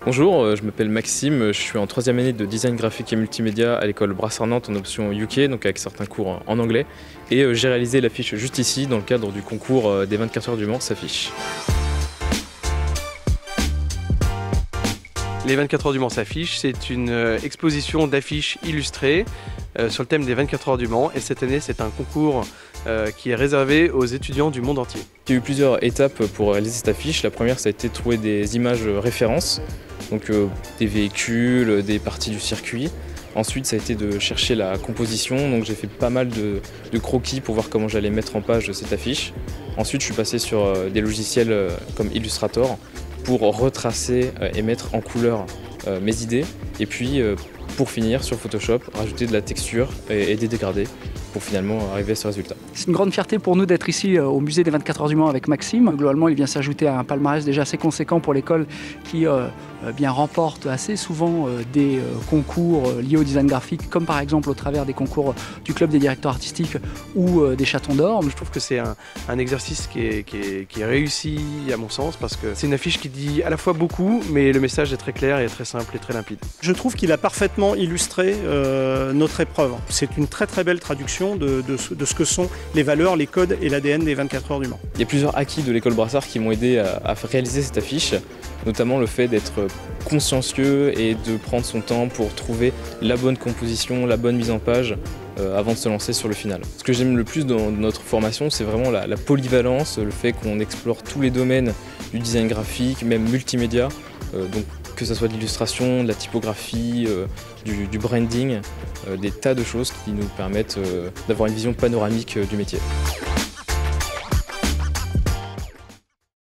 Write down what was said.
Bonjour, je m'appelle Maxime, je suis en 3e année de design graphique et multimédia à l'école Brassard-Nantes en option UK, donc avec certains cours en anglais. Et j'ai réalisé l'affiche juste ici dans le cadre du concours des 24 heures du Mans s'affiche. Les 24 heures du Mans s'affiche, c'est une exposition d'affiches illustrées sur le thème des 24 heures du Mans. Et cette année, c'est un concours qui est réservé aux étudiants du monde entier. Il y a eu plusieurs étapes pour réaliser cette affiche. La première, ça a été de trouver des images références, donc des véhicules, des parties du circuit. Ensuite, ça a été de chercher la composition, donc j'ai fait pas mal de croquis pour voir comment j'allais mettre en page cette affiche. Ensuite, je suis passé sur des logiciels comme Illustrator pour retracer et mettre en couleur mes idées. Et puis, pour finir, sur Photoshop, rajouter de la texture et des dégradés pour finalement arriver à ce résultat. C'est une grande fierté pour nous d'être ici au musée des 24 heures du Mans avec Maxime. Globalement, il vient s'ajouter à un palmarès déjà assez conséquent pour l'école qui bien remporte assez souvent des concours liés au design graphique, comme par exemple au travers des concours du club des directeurs artistiques ou des Chatons d'Or. Je trouve que c'est un exercice qui est réussi à mon sens, parce que c'est une affiche qui dit à la fois beaucoup, mais le message est très clair et très simple et très limpide. Je trouve qu'il a parfaitement illustré notre épreuve. C'est une très très belle traduction de ce que sont les valeurs, les codes et l'ADN des 24 heures du Mans. Il y a plusieurs acquis de l'école Brassard qui m'ont aidé à réaliser cette affiche, notamment le fait d'être consciencieux et de prendre son temps pour trouver la bonne composition, la bonne mise en page avant de se lancer sur le final. Ce que j'aime le plus dans notre formation, c'est vraiment la polyvalence, le fait qu'on explore tous les domaines du design graphique, même multimédia, donc que ce soit de l'illustration, de la typographie, du branding, des tas de choses qui nous permettent d'avoir une vision panoramique du métier.